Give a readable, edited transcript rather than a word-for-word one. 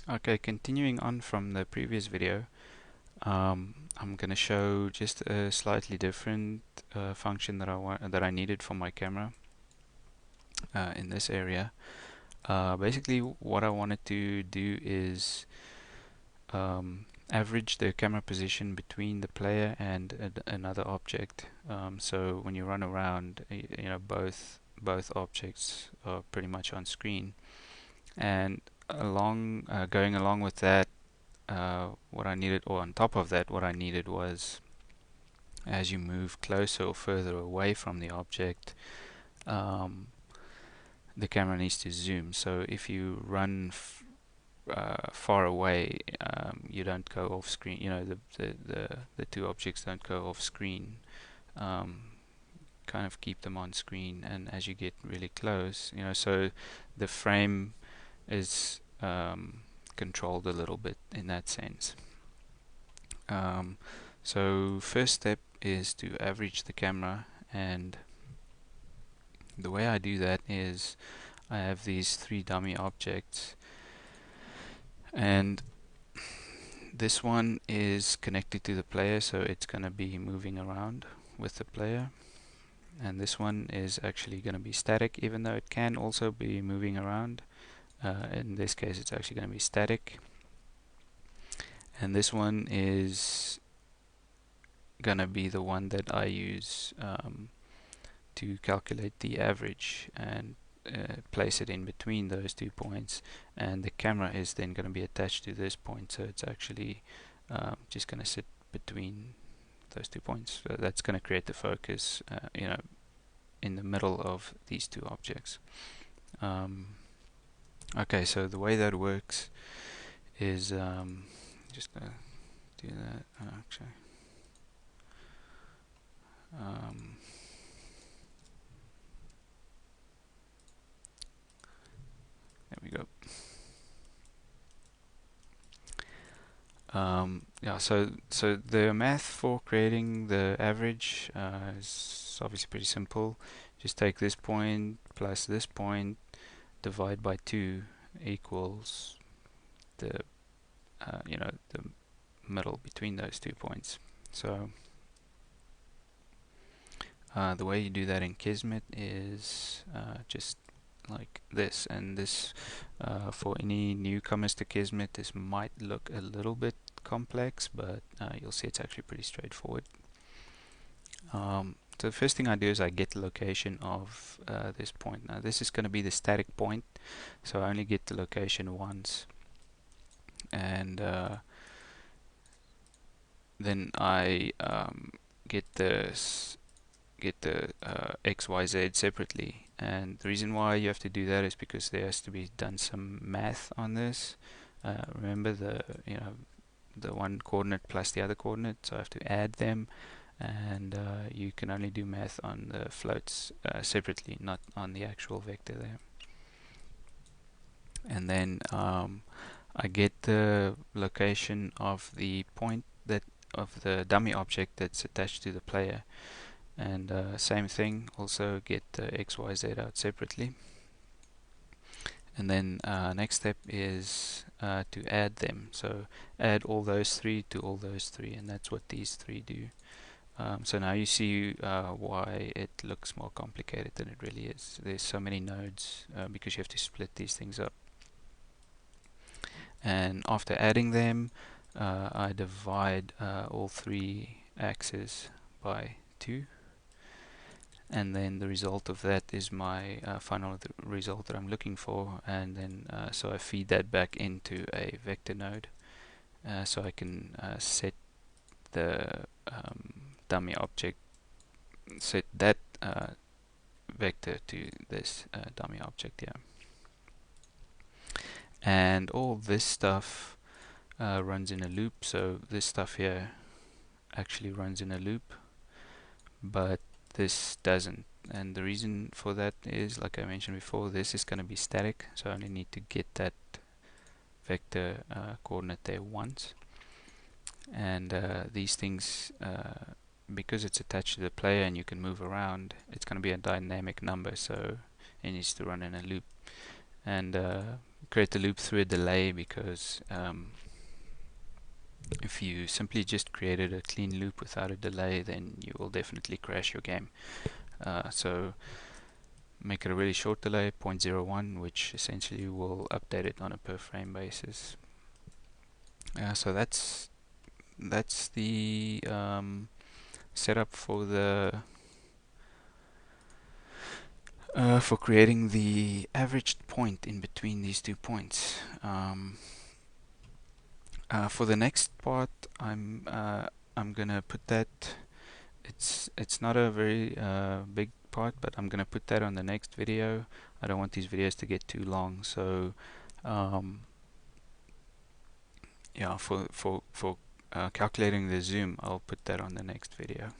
Okay, continuing on from the previous video, I'm going to show just a slightly different function that I needed for my camera in this area. Basically, what I wanted to do is average the camera position between the player and another object. So when you run around, you know, both objects are pretty much on screen, and going along with that, what I needed, or on top of that, what I needed was, as you move closer or further away from the object, um, the camera needs to zoom. So if you run far away, you don't go off screen. You know, the two objects don't go off screen. Um, kind of keep them on screen, and as you get really close, you know, so the frame is controlled a little bit in that sense. Um, so first step is to average the camera, and the way I do that is I have these three dummy objects, and this one is connected to the player, so it's going to be moving around with the player, and this one is actually going to be static, even though it can also be moving around. In this case it's actually going to be static, and this one is gonna be the one that I use to calculate the average and place it in between those 2 points, and the camera is then going to be attached to this point, so it's actually just going to sit between those 2 points. So that's going to create the focus, you know, in the middle of these two objects. Okay, so the way that works is just gonna do that actually. Um, there we go. Yeah, so the math for creating the average is obviously pretty simple. Just take this point plus this point, divide by 2 equals the you know, the middle between those 2 points. So the way you do that in Kismet is just like this, and this for any newcomers to Kismet, this might look a little bit complex, but you'll see it's actually pretty straightforward. So the first thing I do is I get the location of this point. Now this is going to be the static point, so I only get the location once, and then I get the x, y, z separately. And the reason why you have to do that is because there has to be done some math on this. Remember, the one coordinate plus the other coordinate, so I have to add them, and you can only do math on the floats separately, not on the actual vector there. And then I get the location of the point of the dummy object that's attached to the player, and same thing, also get x, y, z out separately. And then next step is to add them, so add all those three to all those three, and that's what these three do. So now you see why it looks more complicated than it really is. There's so many nodes because you have to split these things up. And after adding them, I divide all three axes by 2, and then the result of that is my final result that I'm looking for, and then so I feed that back into a vector node, so I can set the dummy object, set that vector to this dummy object here. And all this stuff runs in a loop, so this stuff here actually runs in a loop, but this doesn't. And the reason for that is, like I mentioned before, this is going to be static, so I only need to get that vector coordinate there once. And these things, because it's attached to the player and you can move around, it's going to be a dynamic number, so it needs to run in a loop. And create a loop through a delay, because if you simply just created a clean loop without a delay, then you will definitely crash your game. So make it a really short delay, 0.01, which essentially will update it on a per frame basis. So that's the setup for the for creating the averaged point in between these 2 points. For the next part, I'm gonna put that. It's not a very big part, but I'm gonna put that on the next video. I don't want these videos to get too long, so yeah, for calculating the zoom, I'll put that on the next video.